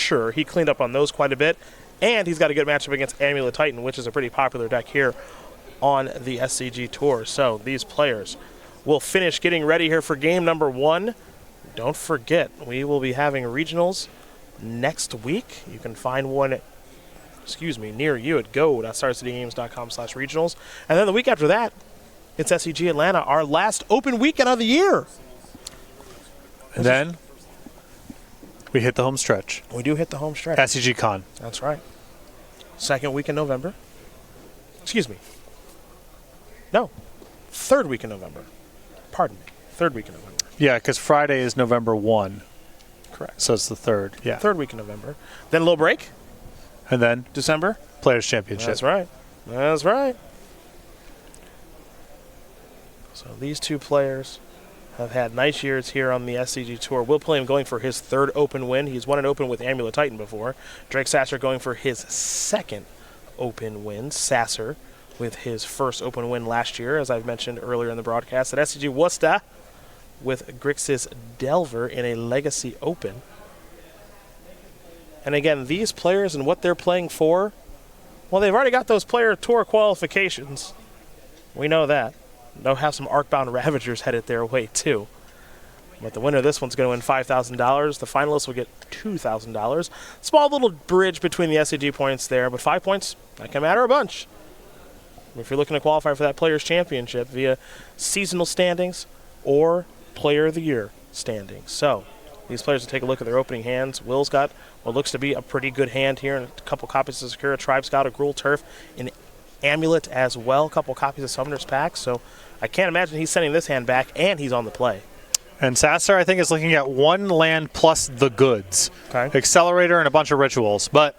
sure. He cleaned up on those quite a bit. And he's got a good matchup against Amulet Titan, which is a pretty popular deck here on the SCG Tour. So these players will finish getting ready here for game number 1. Don't forget, we will be having regionals next week. You can find one, near you at go.starcitygames.com/regionals. And then the week after that, it's SCG Atlanta, our last open weekend of the year. And then we hit the home stretch. We do hit the home stretch. SCG Con. That's right. Second week in November. Excuse me. No. Third week in November. Pardon me. Third week in November. Yeah, because Friday is November 1. Correct. So it's the 3rd. Yeah. Third week in November. Then a little break. And then December. Players' Championship. That's right. That's right. So these two players have had nice years here on the SCG Tour. Will Pulliam going for his 3rd open win. He's won an open with Amulet Titan before. Drake Sasser going for his 2nd open win. Sasser with his 1st open win last year, as I've mentioned earlier in the broadcast, at SCG Worcester with Grixis Delver in a Legacy Open. And again, these players and what they're playing for, well, they've already got those player tour qualifications. We know that. They'll have some Arcbound Ravagers headed their way, too. But the winner of this one's going to win $5,000. The finalists will get $2,000. Small little bridge between the SCG points there, but 5 points, that can matter a bunch. If you're looking to qualify for that Players' Championship via seasonal standings or Player of the Year standings. So these players will take a look at their opening hands. Will's got what looks to be a pretty good hand here, and a couple copies of Sakura Tribe Scout, a Gruul Turf, an Amulet as well, a couple copies of Summoner's Pack. So I can't imagine he's sending this hand back, and he's on the play. And Sasser, I think, is looking at 1 land plus the goods. Okay. Accelerator and a bunch of rituals. But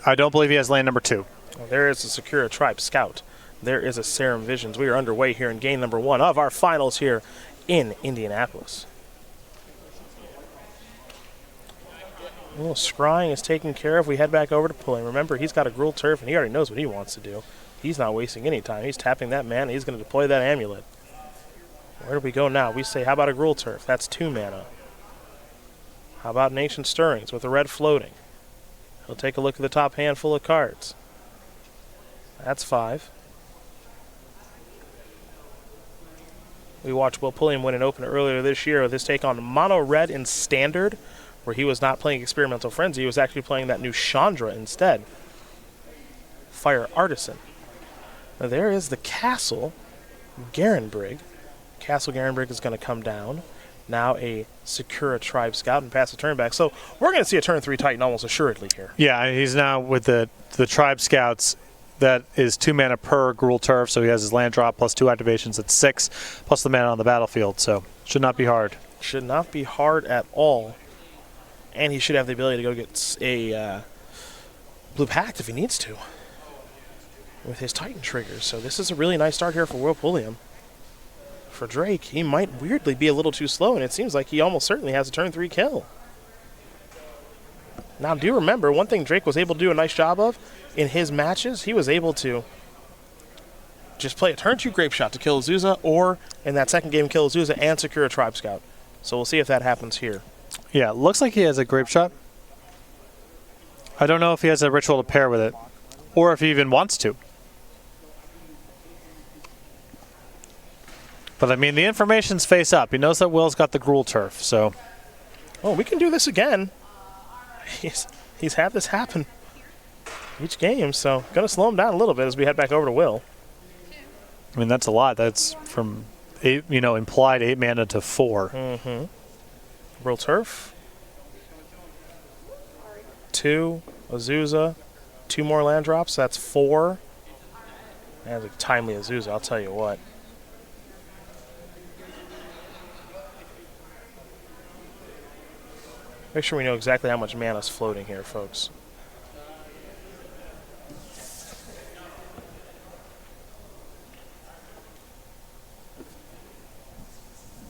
I don't believe he has land number 2. Well, there is a Sakura Tribe Scout. There is a Serum Visions. We are underway here in game number 1 of our finals here in Indianapolis. A little scrying is taken care of. We head back over to Pulliam. Remember, he's got a Gruul Turf, and he already knows what he wants to do. He's not wasting any time. He's tapping that mana. He's going to deploy that Amulet. Where do we go now? We say, how about a Gruul Turf? That's 2 mana. How about an Ancient Stirrings with a red floating? He'll take a look at the top handful of cards. That's 5. We watched Will Pulliam win an open earlier this year with his take on Mono Red in Standard, where he was not playing Experimental Frenzy. He was actually playing that new Chandra instead. Fire Artisan. Now there is the Castle Garenbrig. Castle Garenbrig is going to come down. Now a Sakura Tribe Scout and pass the turn back. So we're going to see a turn 3 Titan almost assuredly here. Yeah, he's now with the Tribe Scouts. That is 2 mana per Gruul Turf, so he has his land drop plus 2 activations at 6, plus the mana on the battlefield, so should not be hard. Should not be hard at all. And he should have the ability to go get a Blue Pact if he needs to with his Titan triggers. So this is a really nice start here for Will Pulliam. For Drake, he might weirdly be a little too slow, and it seems like he almost certainly has a turn 3 kill. Now, do remember, one thing Drake was able to do a nice job of in his matches, he was able to just play a turn 2 Grape Shot to kill Azusa, or in that second game, kill Azusa and secure a Tribe Scout. So we'll see if that happens here. Yeah, looks like he has a Grape Shot. I don't know if he has a ritual to pair with it, or if he even wants to. But, I mean, the information's face up. He knows that Will's got the Gruul Turf, so. Oh, we can do this again. He's had this happen each game, so going to slow him down a little bit as we head back over to Will. I mean, that's a lot. That's from 8, implied 8 mana to 4. Mm-hmm. Gruul Turf. 2 Azusa. 2 more land drops. That's 4. That's a timely Azusa, I'll tell you what. Make sure we know exactly how much mana's floating here, folks.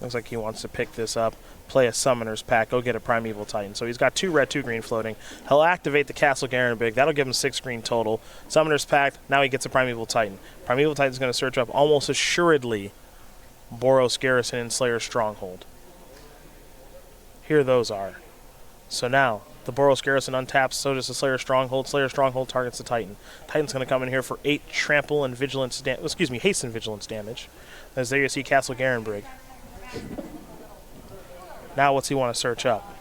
Looks like he wants to pick this up, play a Summoner's Pack, go get a Primeval Titan. So he's got 2 red, 2 green floating. He'll activate the Castle Garenbrig. That'll give him 6 green total. Summoner's Pack, now he gets a Primeval Titan. Primeval Titan's going to search up almost assuredly Boros Garrison and Slayer's Stronghold. Here those are. So now, The Boros Garrison untaps, so does the Slayer Stronghold. Slayer Stronghold targets the Titan. Titan's going to come in here for 8 trample and vigilance haste and vigilance damage. As there you see Castle Garenbrig. Now what's he want to search up?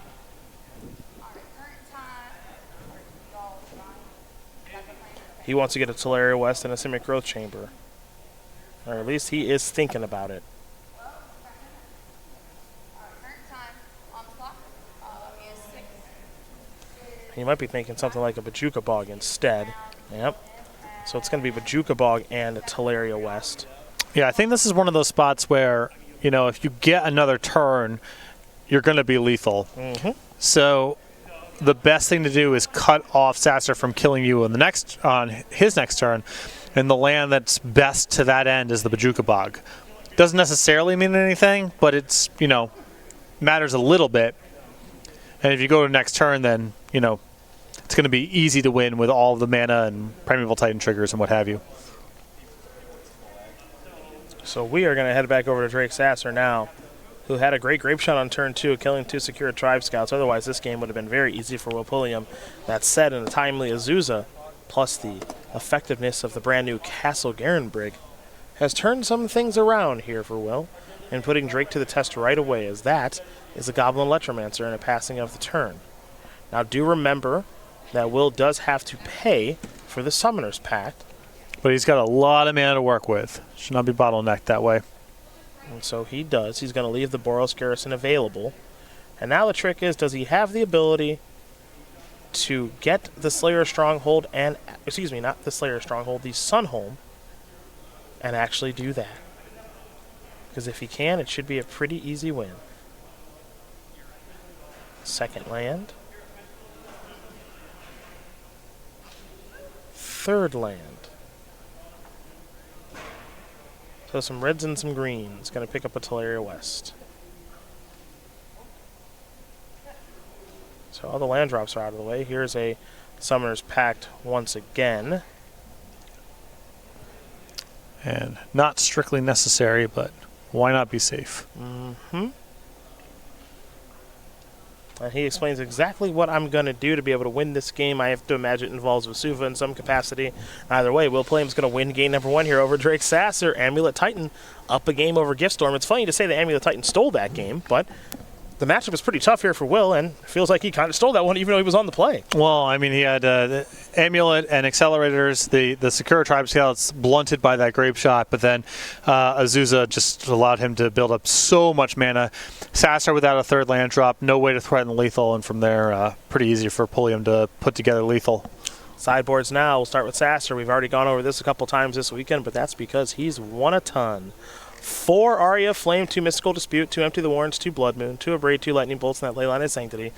He wants to get a Teleria West and a Simic Growth Chamber. Or at least he is thinking about it. He might be thinking something like a Bajuka Bog instead. Yep. So it's going to be Bajuka Bog and Teleria West. Yeah, I think this is one of those spots where, you know, if you get another turn, you're going to be lethal. Mm-hmm. So the best thing to do is cut off Sasser from killing you on his next turn, and the land that's best to that end is the Bajuka Bog. Doesn't necessarily mean anything, but it's, you know, matters a little bit. And if you go to next turn, then, you know, it's going to be easy to win with all the mana and Primeval Titan triggers and what have you. So we are going to head back over to Drake Sasser now, who had a great grape shot on turn 2, killing 2 secure Tribe Scouts. Otherwise, this game would have been very easy for Pulliam. That said, in a timely Azusa, plus the effectiveness of the brand new Castle Garenbrig, has turned some things around here for Will, and putting Drake to the test right away, as that is a Goblin Electromancer and a passing of the turn. Now, do remember that Will does have to pay for the Summoner's Pact. But he's got a lot of mana to work with. Should not be bottlenecked that way. And so he does. He's going to leave the Boros Garrison available. And now the trick is, does he have the ability to get the Slayer Stronghold and, excuse me, not the Slayer Stronghold, the Sunhome, and actually do that? Because if he can, it should be a pretty easy win. Second land. Third land. So some reds and some greens. Going to pick up a Teleria West. So all the land drops are out of the way. Here's a Summoner's Pact once again. And not strictly necessary, but why not be safe? Mm-hmm. And he explains exactly what I'm going to do to be able to win this game. I have to imagine it involves Vesuva in some capacity. Either way, Will Pulliam's going to win game number 1 here over Drake Sasser. Amulet Titan up a game over Giftstorm. It's funny to say that Amulet Titan stole that game, but the matchup is pretty tough here for Will, and it feels like he kind of stole that one even though he was on the play. Well, I mean, he had the Amulet and Accelerators, the Sakura Tribe Scouts blunted by that grape shot, but then Azusa just allowed him to build up so much mana. Sasser without a third land drop, no way to threaten lethal, and from there, pretty easy for Pulliam to put together lethal. Sideboards now. We'll start with Sasser. We've already gone over this a couple times this weekend, but that's because he's won a ton. 4 Aria Flame, 2 Mystical Dispute, 2 Empty the Warrens, 2 Blood Moon, 2 Abrade, 2 Lightning Bolts, and that Leyline of Sanctity.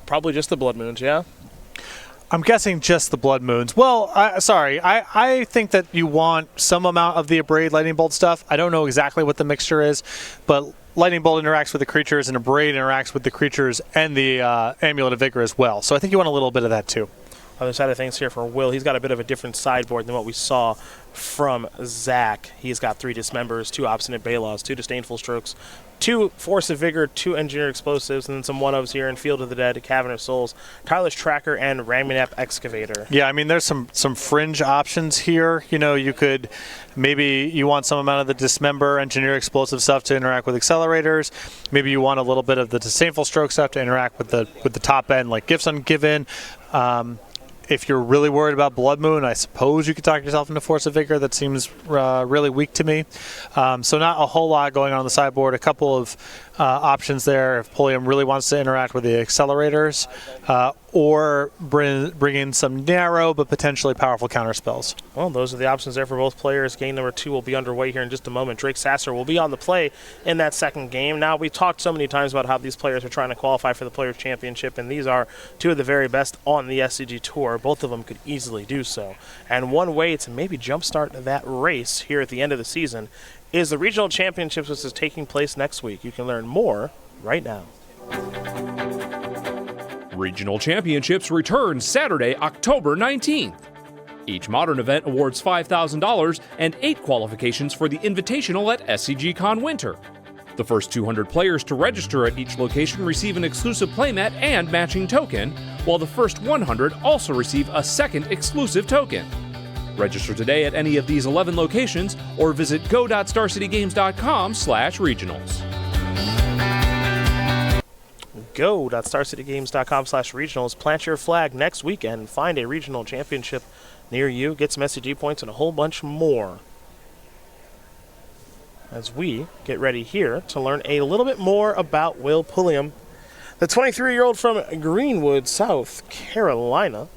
Probably just the Blood Moons, yeah? I'm guessing just the Blood Moons. Well, I think that you want some amount of the Abrade Lightning Bolt stuff. I don't know exactly what the mixture is, but Lightning Bolt interacts with the creatures, and Abrade interacts with the creatures and the Amulet of Vigor as well. So I think you want a little bit of that too. Other side of things here for Will, he's got a bit of a different sideboard than what we saw from Zach. He's got 3 Dismembers, 2 Obstinate Balaws, 2 Disdainful Strokes, 2 Force of Vigor, 2 Engineered Explosives, and then some 1-ofs here in Field of the Dead, Cavern of Souls, Tireless Tracker, and Ramunap Excavator. Yeah, I mean, there's some fringe options here. You know, you could maybe you want some amount of the Dismember, Engineer Explosive stuff to interact with Accelerators. Maybe you want a little bit of the Disdainful Stroke stuff to interact with the top end, like Gifts Ungiven. If you're really worried about Blood Moon, I suppose you could talk yourself into Force of Vigor. That seems really weak to me. So not a whole lot going on the sideboard. A couple of options there if Pulliam really wants to interact with the Accelerators, or bring in some narrow but potentially powerful counter spells. Well, those are the options there for both players. Game number 2 will be underway here in just a moment. Drake Sasser will be on the play in that second game. Now, we talked so many times about how these players are trying to qualify for the Players' Championship, and these are 2 of the very best on the SCG Tour. Both of them could easily do so. And one way to maybe jumpstart that race here at the end of the season is the Regional Championships, which is taking place next week. You can learn more right now. Regional Championships return Saturday, October 19th. Each modern event awards $5,000 and 8 qualifications for the Invitational at SCGCon Winter. The first 200 players to register at each location receive an exclusive playmat and matching token, while the first 100 also receive a second exclusive token. Register today at any of these 11 locations or visit go.starcitygames.com/regionals. Go.starcitygames.com/regionals. Plant your flag next weekend. Find a regional championship near you. Get some SCG points and a whole bunch more. As we get ready here to learn a little bit more about Will Pulliam, the 23-year-old from Greenwood, South Carolina.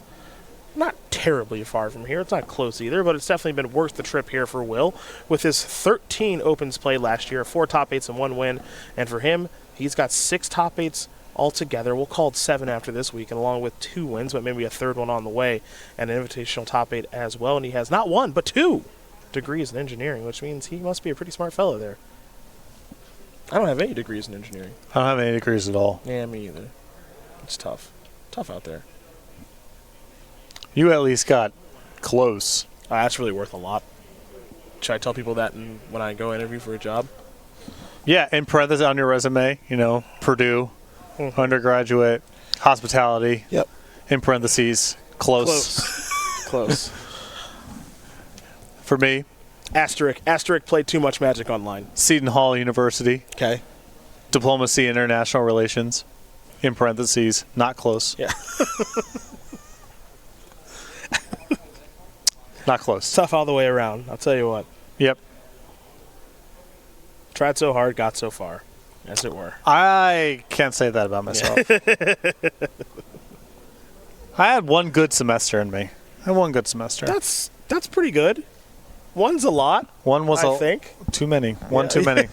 Not terribly far from here. It's not close either, but it's definitely been worth the trip here for Will. With his 13 opens played last year, 4 top 8s and 1 win. And for him, he's got 6 top 8s altogether. We'll call it 7 after this week, and along with 2 wins, but maybe a third one on the way, and an invitational top 8 as well. And he has not 1, but 2 degrees in engineering, which means he must be a pretty smart fellow there. I don't have any degrees in engineering. I don't have any degrees at all. Yeah, me either. It's tough. Tough out there. You at least got close. That's really worth a lot. Should I tell people that when I go interview for a job? Yeah, in parentheses on your resume, Purdue, undergraduate, hospitality. Yep. In parentheses, close. Close. For me, Asterisk played too much Magic Online. Seton Hall University. Okay. Diplomacy and International Relations. In parentheses, not close. Yeah. Not close. Tough all the way around, I'll tell you what. Yep. Tried so hard, got so far, as it were. I can't say that about myself. I had one good semester in me. I had one good semester. That's pretty good. One's a lot. One was I think. Too many. One too many.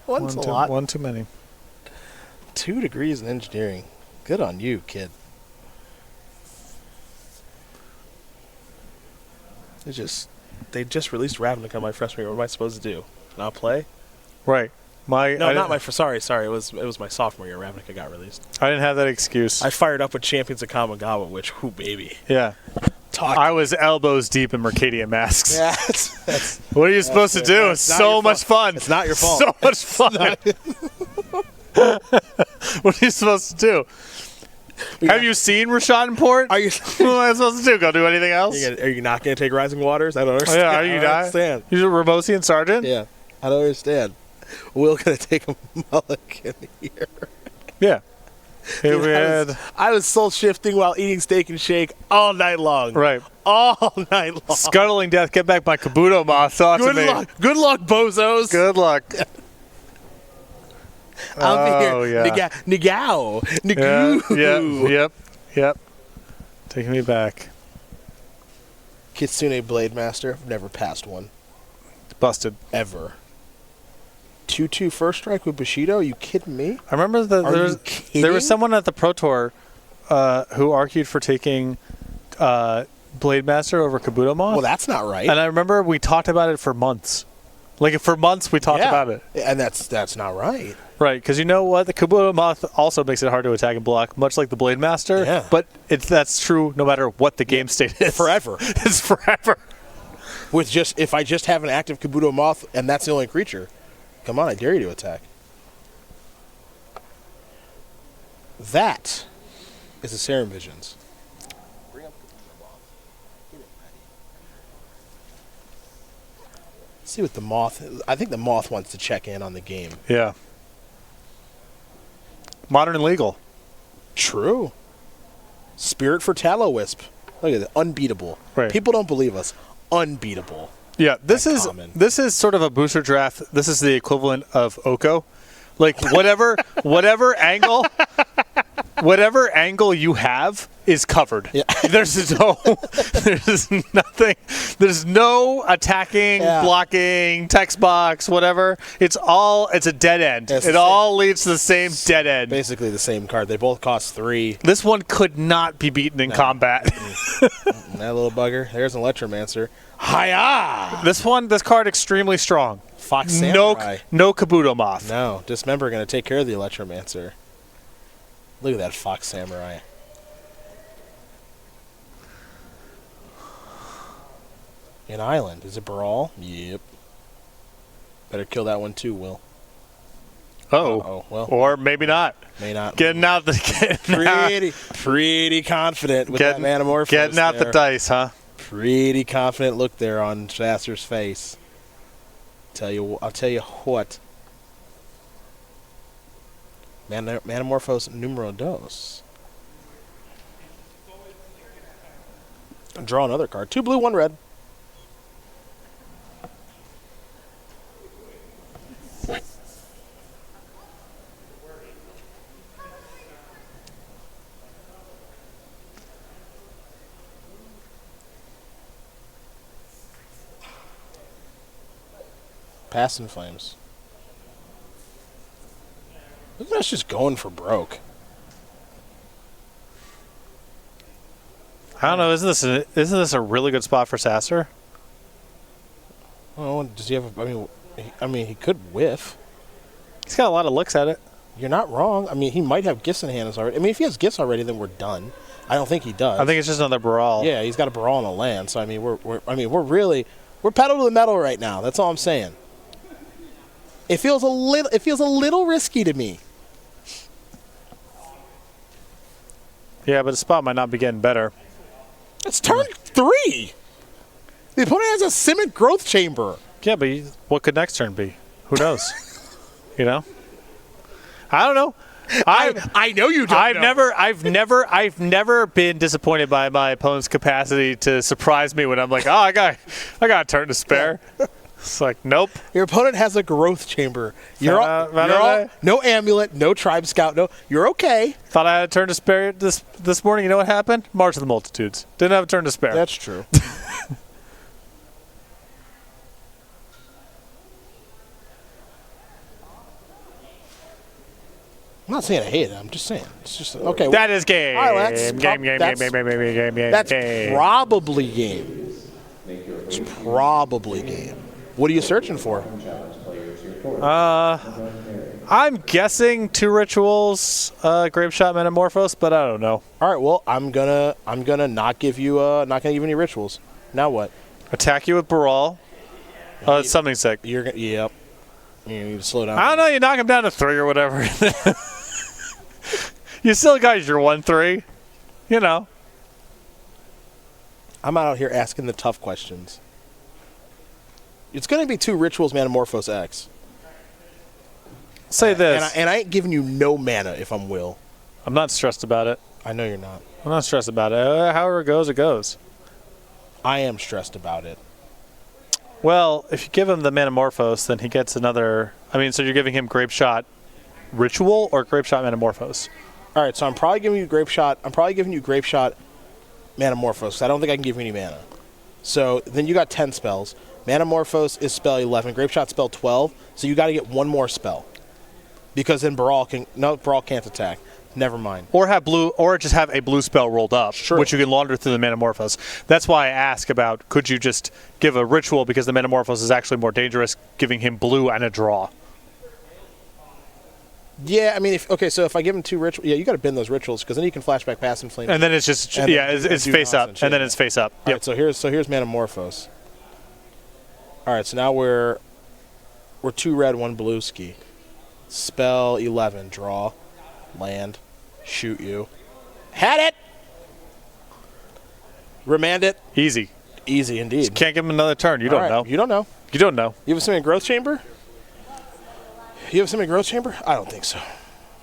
One's a lot. One too many. 2 degrees in engineering. Good on you, kid. They just released Ravnica my freshman year. What am I supposed to do? Not play? Right. Sorry. It was my sophomore year. Ravnica got released. I didn't have that excuse. I fired up with Champions of Kamigawa, which, whoo, baby. Yeah. I was elbows deep in Mercadian masks. Yeah. What are you supposed to do? It's so much fun. It's not your fault. So much fun. What are you supposed to do? Have you seen Rashad Port? Are you? What am I supposed to do? Go do anything else? Are you not going to take Rising Waters? I don't understand. Yeah, are you I don't not? understand. You're a Ramosian Sergeant? Yeah, I don't understand. Will going to take a mulligan here. Yeah. I was soul shifting while eating steak and shake all night long. Right. All night long. Scuttling death. Get back my Kabuto moth. Talk to me. Good luck, bozos. Good luck. I'll be here. Yeah. Nigao. Nigoo. Yep. Taking me back. Kitsune Blade Master. I've never passed one. Busted. Ever. 2-2 first strike with Bushido? Are you kidding me? I remember there was someone at the Pro Tour who argued for taking Blade Master over Kabuto Moth. Well, that's not right. And I remember we talked about it for months. Like, for months we talked about it. And that's not right. Right, because you know what? The Kabuto Moth also makes it hard to attack and block, much like the Blade Master. Yeah. But that's true no matter what the game state is. Forever. It's forever. If I just have an active Kabuto Moth and that's the only creature, come on, I dare you to attack. That is the Serum Visions. Bring up Kabuto Moth. Get it ready. See what the Moth... I think the Moth wants to check in on the game. Yeah. Modern and legal. True. Spirit for Tallow-Wisp. Look at that. Unbeatable. Right. People don't believe us. Unbeatable. Yeah, this is sort of a booster draft. This is the equivalent of Oko. Like, whatever angle you have is covered. Yeah. There's nothing. There's no attacking, blocking, text box, whatever. It's a dead end. It all leads to the same dead end. Basically the same card. They both cost 3. This one could not be beaten in combat. That little bugger. There's an Electromancer. Hiya! This card extremely strong. Fox Samurai. No Kabuto Moth. No, Dismember going to take care of the Electromancer. Look at that Fox Samurai. An island. Is it Brawl? Yep. Better kill that one too, Will. Oh. Well. Or maybe not. May not. Getting out Pretty confident with that Manamorphose. Getting out the dice, huh? Pretty confident look there on Sasser's face. I'll tell you what. Manamorphose numero dos. Draw another card. 2 blue, 1 red. Passing Flames. Look at us just going for broke. I don't know. Isn't this a really good spot for Sasser? Oh, does he have? I mean, he could whiff. He's got a lot of looks at it. You're not wrong. I mean, he might have gifts in hand already. I mean, if he has gifts already, then we're done. I don't think he does. I think it's just another brawl. Yeah, he's got a brawl on the land. So I mean, we're pedal to the metal right now. That's all I'm saying. It feels a little risky to me. Yeah, but the spot might not be getting better. It's turn 3. The opponent has a Simic Growth Chamber. Yeah, but what could next turn be? Who knows? You know? I don't know. I know you don't know. I've never been disappointed by my opponent's capacity to surprise me when I'm like, oh, I got a turn to spare. It's like, nope. Your opponent has a Growth Chamber. You're all no amulet, no Tribe Scout, no. You're okay. Thought I had a turn to spare this morning. You know what happened? March of the Multitudes. Didn't have a turn to spare. That's true. I'm not saying I hate it. I'm just saying. It's just okay. That is game. All right, that's game. probably game. It's probably game. What are you searching for? I'm guessing 2 rituals, Grape Shot, Metamorphose, but I don't know. All right. Well, I'm gonna not give you any rituals. Now what? Attack you with Baral. Oh, it's something sick. Yep. You need to slow down. I don't know. You knock him down to 3 or whatever. You still got your 1/3. You know. I'm out here asking the tough questions. It's going to be 2 rituals, Manamorphose X. Say this. And I ain't giving you no mana if I'm Will. I'm not stressed about it. I know you're not. I'm not stressed about it. However it goes, it goes. I am stressed about it. Well, if you give him the Manamorphose, then he gets another. I mean, so you're giving him Grape Shot Ritual or Grape Shot Manamorphose? All right, so I'm probably giving you Grape Shot. I'm probably giving you Grape Shot Manamorphose. I don't think I can give you any mana. So then you got 10 spells. Manamorphose is spell 11. Grape Shot spell 12. So you got to get 1 more spell. Because then Baral can't attack. Never mind. Or just have a blue spell rolled up, sure, which you can launder through the Manamorphose. That's why I ask about, could you just give a ritual, because the Manamorphose is actually more dangerous, giving him blue and a draw. Yeah, I mean, so if I give him 2 rituals, you got to bend those rituals, because then you can flashback Pass and Flame. And then it's just, it's face up, and then it's face up. Yep. All right, so here's Manamorphose. All right, so now we're 2 red, 1 blue ski. Spell 11, draw, land, shoot you. Had it! Remand it. Easy. Easy indeed. Just can't give him another turn. You don't know. You don't know. You don't know. You have a Simic Growth Chamber? You have a Simic Growth Chamber? I don't think so.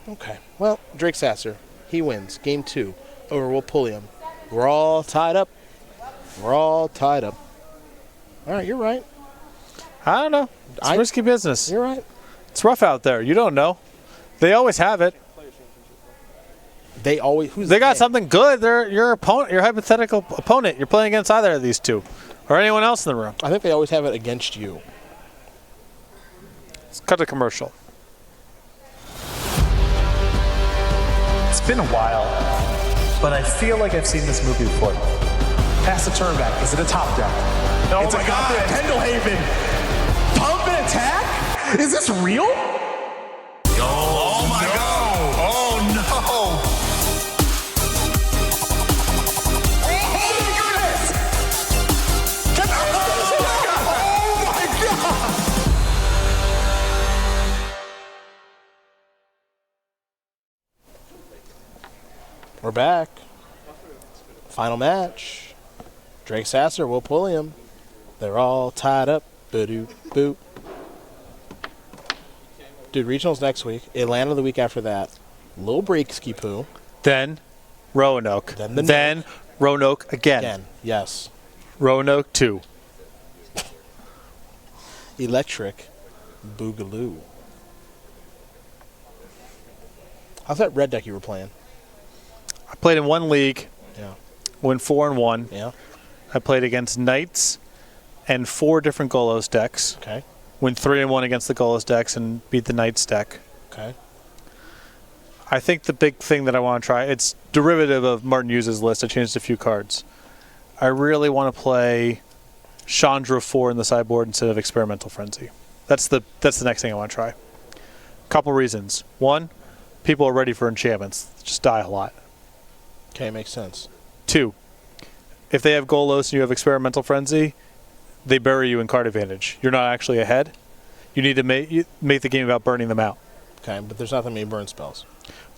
Okay. Well, Drake Sasser, he wins. Game 2 over Will Pulliam. We're all tied up. All right, you're right. I don't know. It's risky business. You're right. It's rough out there. You don't know. They always have it. They got something good. They're your opponent, your hypothetical opponent. You're playing against either of these 2 or anyone else in the room. I think they always have it against you. Let's cut a commercial. It's been a while, but I feel like I've seen this movie before. Pass the turn back. Is it a top deck? Oh it's my a God. Pendlehaven. Pump and attack? Is this real? Oh my God. Oh no. Oh my God. back. Final match. Drake Sasser will Pulliam. They're all tied up. Boo-doo, boo. Dude, regionals next week. Atlanta the week after that. Lil Breaksky Poo. Then Roanoke. Then Roanoke again. Yes. Roanoke 2. Electric Boogaloo. How's that red deck you were playing? I played in one league. Yeah. Went 4-1. Yeah. I played against Knights and 4 different Golos decks. Okay. Went 3-1 against the Golos decks and beat the Knights deck. Okay. I think the big thing that I want to try, it's derivative of Martin Hughes' list. I changed a few cards. I really want to play Chandra 4 in the sideboard instead of Experimental Frenzy. That's the next thing I want to try. Couple reasons. One, people are ready for enchantments. Just die a lot. Okay, makes sense. 2, if they have Golos and you have Experimental Frenzy, they bury you in card advantage. You're not actually ahead. You need to make the game about burning them out. Okay, but there's not that many burn spells.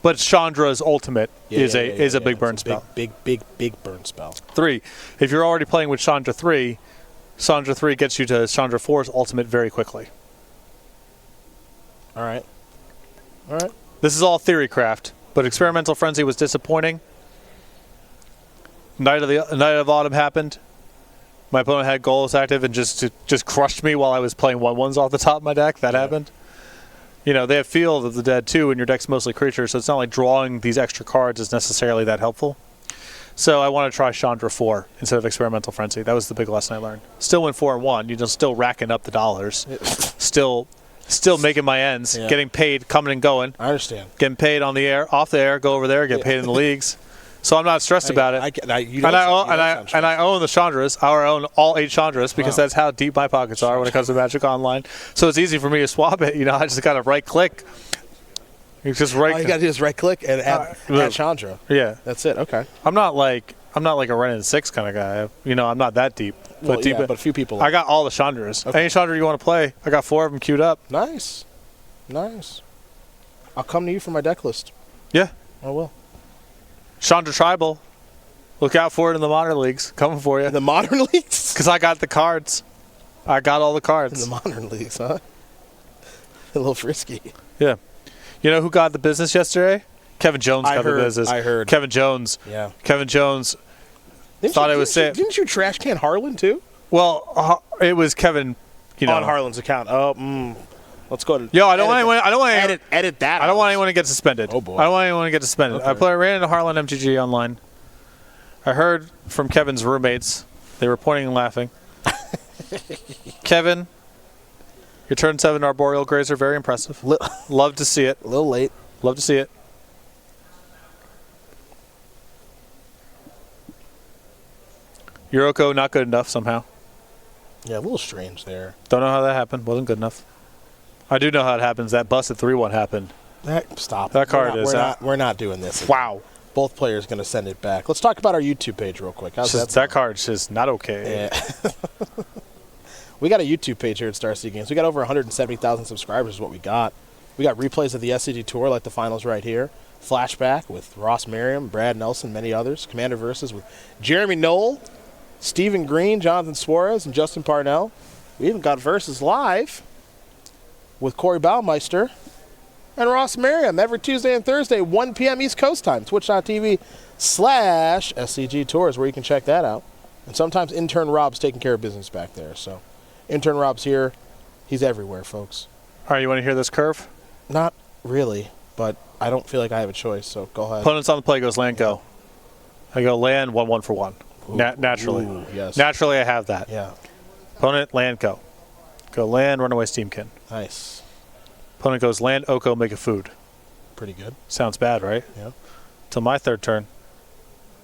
But Chandra's ultimate is a big burn spell. Big burn spell. 3, if you're already playing with Chandra 3, Chandra 3 gets you to Chandra 4's ultimate very quickly. All right. This is all theory craft, but Experimental Frenzy was disappointing. Night of Autumn happened. My opponent had Golos active and just crushed me while I was playing 1/1s off the top of my deck. That happened. You know, they have Field of the Dead too, and your deck's mostly creatures, so it's not like drawing these extra cards is necessarily that helpful. So I want to try Chandra 4 instead of Experimental Frenzy. That was the big lesson I learned. Still went 4-1. You're still racking up the dollars. Still making my ends. Yeah. Getting paid, coming and going. I understand. Getting paid on the air, off the air, go over there, get paid in the leagues. So I'm not stressed about it. I own the Chandras. I own all 8 Chandras because that's how deep my pockets are when it comes to Magic Online. So it's easy for me to swap it. You know, I just got to right click. You just right. All you got to do is right click and add Chandra. Yeah, that's it. Okay. I'm not like a Renin 6 kind of guy. You know, I'm not that deep. But but a few people. I got all the Chandras. Okay. Any Chandra you want to play, I got 4 of them queued up. Nice. I'll come to you for my deck list. Yeah, I will. Chandra Tribal. Look out for it in the modern leagues. Coming for you. In the modern leagues? Because I got the cards. I got all the cards. In the modern leagues, huh? A little frisky. Yeah. You know who got the business yesterday? Kevin Jones got the business. I heard. Kevin Jones. Yeah. Kevin Jones thought it was safe. Didn't you trash can Harlan, too? Well, it was Kevin, on Harlan's account. Let's go to. Yo, I don't want edit that. I don't want anyone to get suspended. Oh boy. I don't want anyone to get suspended. Okay. I ran into Harlan MTG online. I heard from Kevin's roommates. They were pointing and laughing. Kevin, your turn 7 Arboreal Grazer, very impressive. Love to see it. A little late. Love to see it. Yoroko, not good enough somehow. Yeah, a little strange there. Don't know how that happened. Wasn't good enough. I do know how it happens. That busted 3-1 happened. Stop. That card We're not doing this. Wow. Both players going to send it back. Let's talk about our YouTube page real quick. How's that? That card's just not okay. Yeah. We got a YouTube page here at Star City Games. We got over 170,000 subscribers is what we got. We got replays of the SCG Tour like the finals right here. Flashback with Ross Merriam, Brad Nelson, many others. Commander Versus with Jeremy Knoll, Stephen Green, Jonathan Suarez, and Justin Parnell. We even got Versus live with Corey Baumeister and Ross Merriam every Tuesday and Thursday, 1 p.m. East Coast time. Twitch.tv/SCG Tours where you can check that out. And sometimes intern Rob's taking care of business back there. So intern Rob's here. He's everywhere, folks. All right, you want to hear this curve? Not really, but I don't feel like I have a choice, so go ahead. Opponents on the play goes land, go. I go land, 1/1 for 1. Naturally. Ooh, yes. Naturally, I have that. Yeah. Opponent, land, go. Go land, Runaway Steamkin. Nice. Opponent goes land, Oko, make a food. Pretty good. Sounds bad, right? Yeah. Till my third turn.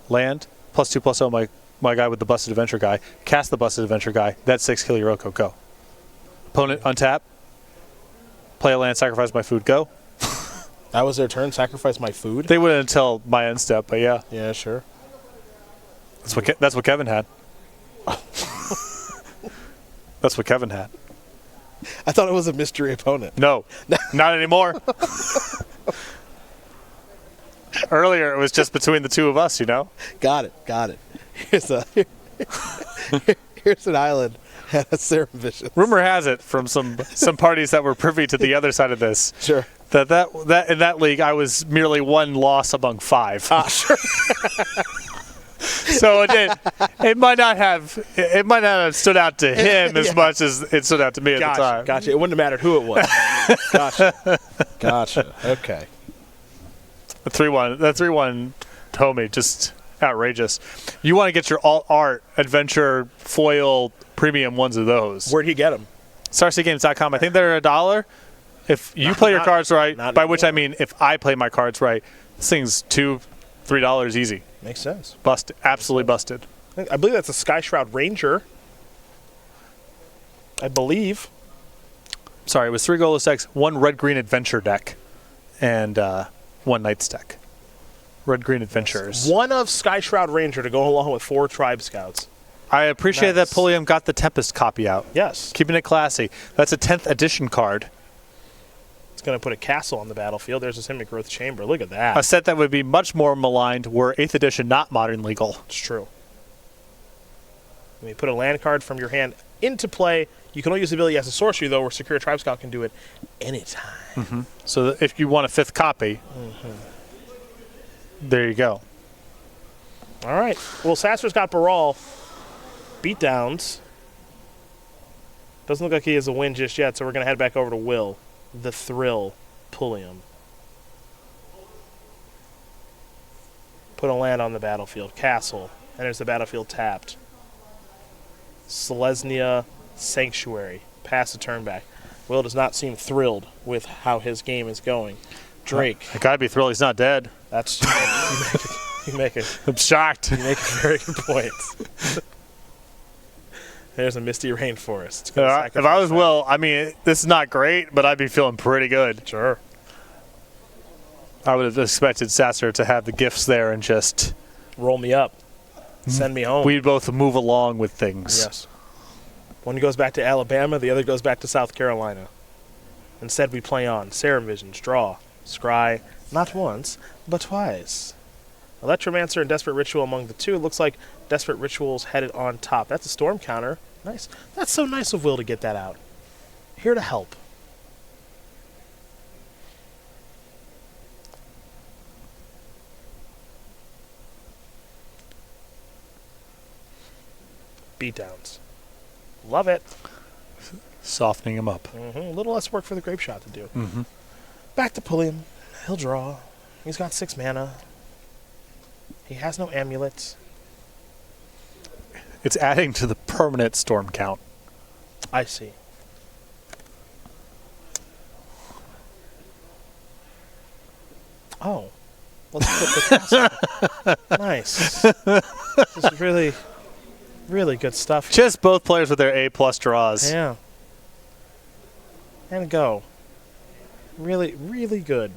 Land, +2/+0, my guy with the Busted Adventure guy. Cast the Busted Adventure guy. That's 6, kill your Oko, go. Opponent, untap. Play a land, sacrifice my food, go. That was their turn, sacrifice my food? They wouldn't until my end step, but yeah. Yeah, sure. That's what Kevin had. That's what Kevin had. I thought it was a mystery opponent. No, not anymore. All Earlier, it was just between the two of us, Got it. Here's an island and a Serum Vision. Rumor has it from some parties that were privy to the other side of this. Sure. That in that league, I was merely one loss among 5. Sure. So it might not have stood out to him as much as it stood out to me at the time. Gotcha. It wouldn't have mattered who it was. Gotcha. Okay. The 3-1 homie, just outrageous. You want to get your alt art adventure foil premium ones of those. Where'd he get them? StarCityGames.com. I think they're $1. If you play your cards right, by which I mean if I play my cards right, this thing's $2-3 easy. Makes sense. Busted. Absolutely busted. I believe that's a Sky Shroud Ranger. I believe. Sorry, it was 3 Golos decks, 1 red-green adventure deck, and 1 Knights deck. Red-green adventures. One of Sky Shroud Ranger to go along with 4 Tribe Scouts. I appreciate that Pulliam got the Tempest copy out. Yes. Keeping it classy. That's a 10th edition card. It's going to put a castle on the battlefield. There's a Simic Growth Chamber. Look at that. A set that would be much more maligned were 8th edition not modern legal. It's true. When you put a land card from your hand into play, you can only use the ability as a sorcery, though, where Secure Tribe Scout can do it anytime. Mm-hmm. So if you want a 5th copy, there you go. All right. Well, Sasser's got Baral. Beatdowns. Doesn't look like he has a win just yet, so we're going to head back over to Will. The Thrill Pulliam. Put a land on the battlefield. Castle. And there's the battlefield tapped. Selesnya Sanctuary. Pass a turn back. Will does not seem thrilled with how his game is going. Drake. I gotta be thrilled he's not dead. That's you make it. I'm shocked. You make a very good point. There's a Misty Rainforest. If I was Will, I mean, this is not great, but I'd be feeling pretty good. Sure. I would have expected Sasser to have the gifts there and just roll me up. Send me home. We'd both move along with things. Yes. One goes back to Alabama, the other goes back to South Carolina. Instead, we play on Serum Visions, draw, scry, not once, but twice. Electromancer and Desperate Ritual among the two. It looks like Desperate Ritual's headed on top. That's a storm counter. Nice. That's so nice of Will to get that out. Here to help. Beatdowns. Love it. Softening him up. A little less work for the Grape Shot to do. Back to Pulliam. He'll draw. He's got 6 mana. He has no amulets. It's adding to the permanent storm count. I see. Oh. Let's put the castle. Nice. This is really, really good stuff. Just both players with their A+ draws. Yeah. And go. Really, really good.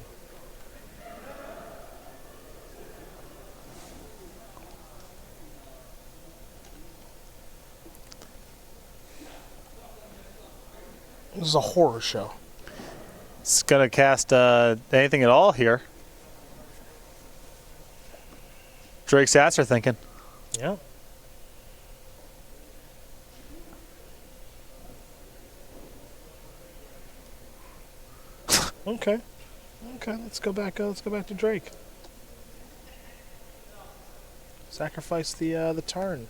This is a horror show. It's going to cast anything at all here. Drake Sasser thinking. Yeah. Okay. Let's go back to Drake. Sacrifice the turn.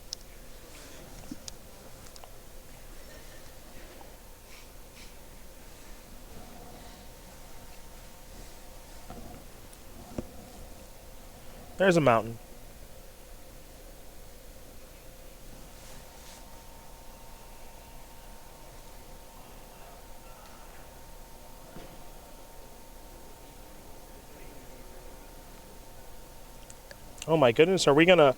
There's a mountain. Oh my goodness, are we gonna...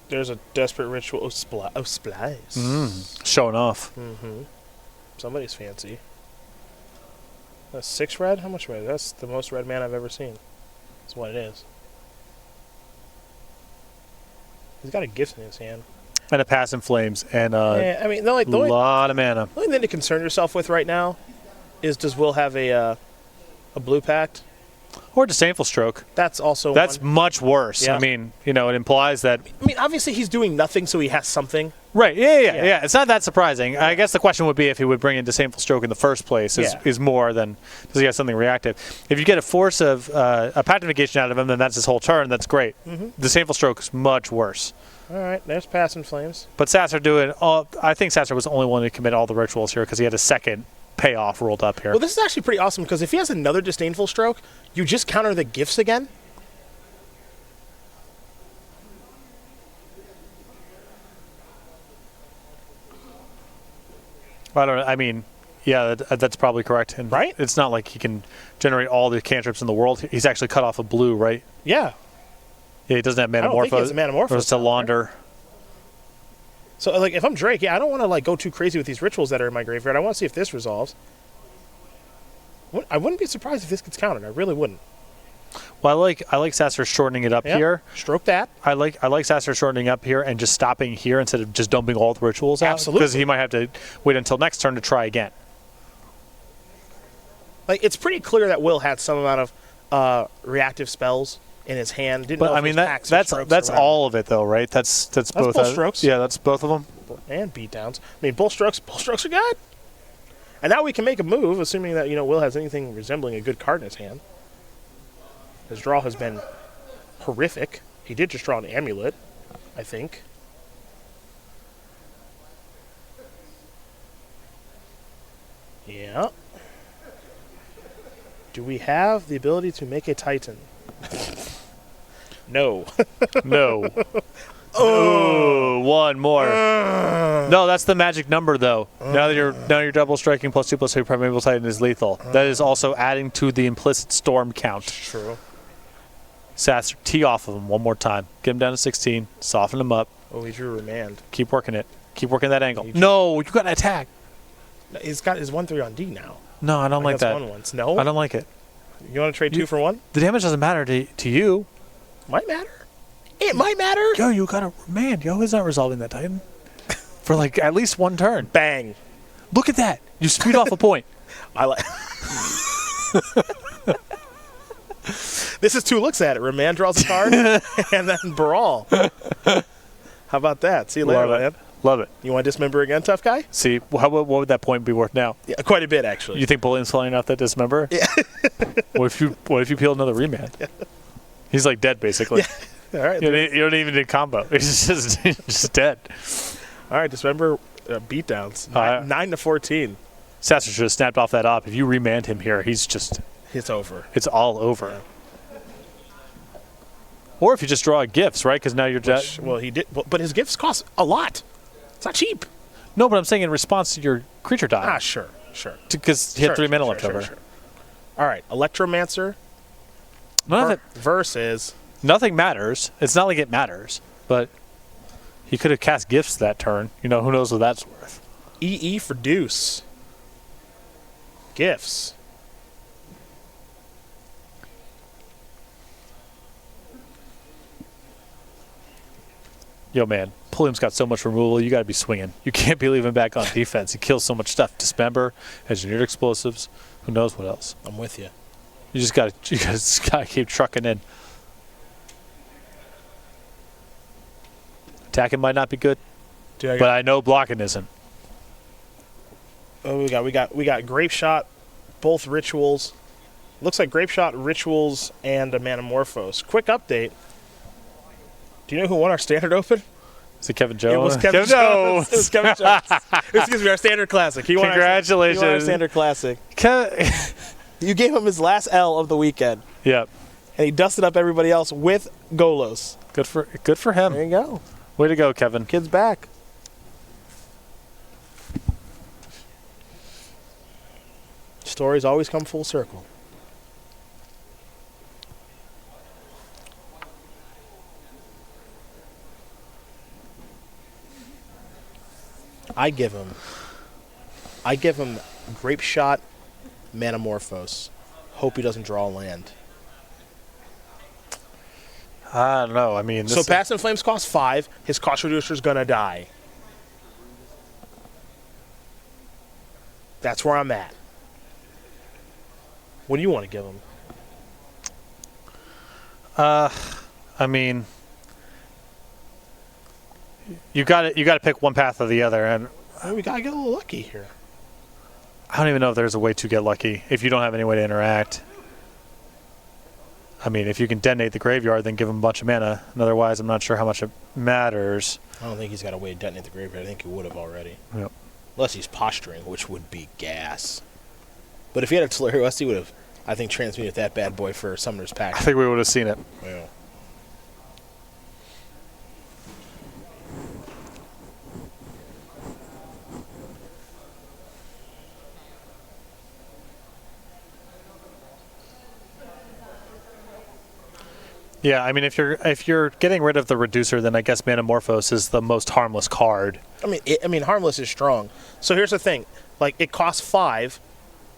There's a Desperate Ritual. Oh, splice. Showing off. Somebody's fancy. That's 6 red? How much red? That's the most red man I've ever seen. That's what it is. He's got a gift in his hand. And a Pass in Flames. And yeah, I mean, a lot of mana. The only thing to concern yourself with right now is, does Will have a blue pact? Or disdainful stroke. That's also That's one. much worse. Yeah. I mean, it implies that. I mean, obviously he's doing nothing, so he has something. Right. Yeah. It's not that surprising. I guess the question would be if he would bring in disdainful stroke in the first place is more than does he have something reactive. If you get a force of a patent negation out of him, then that's his whole turn. That's great. Disdainful stroke is much worse. All right, there's Passing Flames. But Sasser I think Sasser was the only one to commit all the rituals here because he had a second payoff rolled up here. Well, this is actually pretty awesome because if he has another Disdainful Stroke, you just counter the gifts again. I don't know. I mean, yeah, that's probably correct. And right? It's not like he can generate all the cantrips in the world. He's actually cut off a blue, right? Yeah. Yeah, he doesn't have Metamorpho. I don't think he has a Metamorpho. Or it's a Launder. So, like, if I'm Drake, I don't want to, like, go too crazy with these rituals that are in my graveyard. I want to see if this resolves. I wouldn't be surprised if this gets countered. I really wouldn't. Well, I like Sasser shortening it up here. Stroke that. I like Sasser shortening up here and just stopping here instead of just dumping all the rituals out. Absolutely. Because he might have to wait until next turn to try again. Like, it's pretty clear that Will had some amount of reactive spells in his hand. Didn't know But I if it mean was that's all of it though, right? That's both both strokes. Yeah, that's both of them. And beatdowns. I mean, both strokes are good. And now we can make a move, assuming that Will has anything resembling a good card in his hand. His draw has been horrific. He did just draw an amulet, I think. Yeah. Do we have the ability to make a Titan? No. No. Oh, one more. No, that's the magic number, though. Now you're double striking +2/+2 Primeval Titan is lethal. That is also adding to the implicit storm count. True. Sasser, tee off of him one more time. Get him down to 16. Soften him up. Oh, he drew Remand. Keep working it. Keep working that angle. No, you got to attack. He's got his 1/3 on D now. No, I don't like that. One once. No? I don't like it. You want to trade 2 for 1? The damage doesn't matter to you. Might matter. It might matter. Yo, you got to Remand. Yo, he's not resolving that Titan. For like at least one turn. Bang. Look at that. You speed off a point. I like. This is 2 looks at it. Remand draws a card, and then Brawl. How about that? See you later, man. Love it. You want to dismember again, tough guy? See, what would that point be worth now? Yeah, quite a bit, actually. You think Pulliam's flying out that dismember? Yeah. What if you peel another Remand? Yeah. He's like dead, basically. Yeah. All right. You don't even need combo. He's just dead. All right, dismember beatdowns. 9 to 14. Sasser should have snapped off that op. If you Remand him here, it's over. It's all over. Yeah. Or if you just draw gifts, right? Because now you're dead. Well, he did, but his gifts cost a lot. It's not cheap. No, but I'm saying in response to your creature dying. Ah, sure. Because he had 3 mana left over. Sure. All right, Electromancer versus... Nothing matters. It's not like it matters, but he could have cast gifts that turn. Who knows what that's worth. EE for Deuce. Gifts. Yo, man, Pulliam's got so much removal, you got to be swinging. You can't be leaving back on defense. He kills so much stuff. Dismember, engineered explosives, who knows what else. I'm with you. You just got to keep trucking in. Attacking might not be good, but I know blocking isn't. Oh, we got Grape Shot, both rituals. Looks like Grape Shot, rituals, and a Manamorphose. Quick update. Do you know who won our standard open? Is it Kevin Jones? It was Kevin Jones. It was Kevin Jones. Excuse me, our standard classic. Congratulations. He won our standard classic. You gave him his last L of the weekend. Yep. And he dusted up everybody else with Golos. Good for him. There you go. Way to go, Kevin. Kid's back. Stories always come full circle. I give him Grape Shot, Manamorphose. Hope he doesn't draw land. I don't know. I mean, so Passing Flames costs 5. His cost reducer's gonna die. That's where I'm at. What do you want to give him? I mean, you got to pick one path or the other, and we gotta get a little lucky here. I don't even know if there's a way to get lucky if you don't have any way to interact. I mean, if you can detonate the graveyard, then give him a bunch of mana. And otherwise, I'm not sure how much it matters. I don't think he's got a way to detonate the graveyard. I think he would have already. Yep. Unless he's posturing, which would be gas. But if he had a Telerio, he would have, I think, transmuted that bad boy for Summoner's Pact. I think we would have seen it. Yeah. Yeah, I mean, if you're getting rid of the reducer, then I guess Manamorphose is the most harmless card. I mean, harmless is strong. So here's the thing: like, it costs 5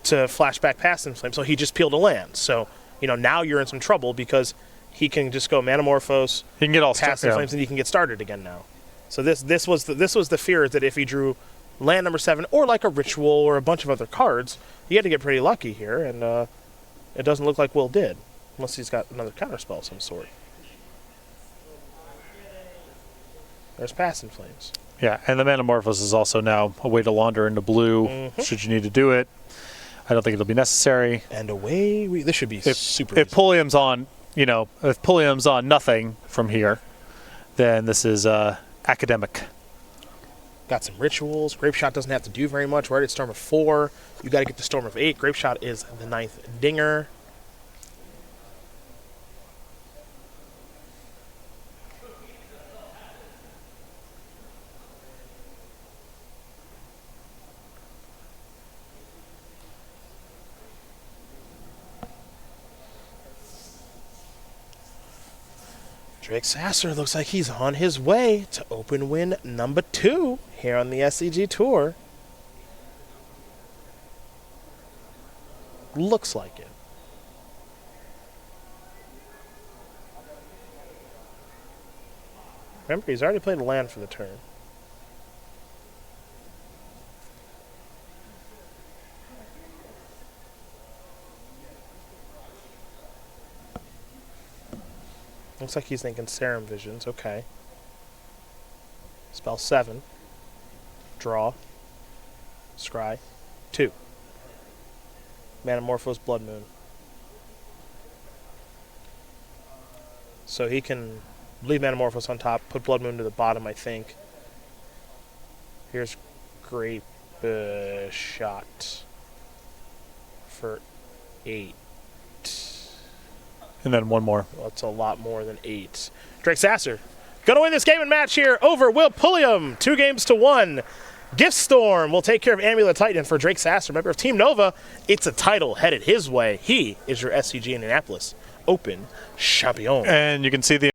to flashback Past in Flame, so he just peeled a land. So now you're in some trouble because he can just go Manamorphose, He can get all Past in Flames, and he can get started again now. So this was the fear that if he drew land number 7 or like a Ritual or a bunch of other cards, he had to get pretty lucky here, and it doesn't look like Will did. Unless he's got another counterspell of some sort. There's Past in Flames. Yeah, and the Manamorphose is also now a way to launder into blue should you need to do it. I don't think it'll be necessary. And away this should be super If easy. Pulliam's on, if Pulliam's on nothing from here, then this is academic. Got some Rituals. Grape Shot doesn't have to do very much. We're already at Storm of 4. You got to get to Storm of 8. Grape Shot is the 9th dinger. Drake Sasser looks like he's on his way to open win number 2 here on the SCG Tour. Looks like it. Remember, he's already played a land for the turn. Looks like he's thinking Serum Visions. Okay. Spell 7. Draw. Scry. 2. Manamorphose Blood Moon. So he can leave Manamorphose on top, put Blood Moon to the bottom, I think. Here's Grape Shot for 8. And then one more. Well, that's a lot more than 8. Drake Sasser gonna win this game and match here over Will Pulliam. 2-1. Gift Storm will take care of Amulet Titan for Drake Sasser, member of Team Nova. It's a title headed his way. He is your SCG Indianapolis Open champion. And you can see the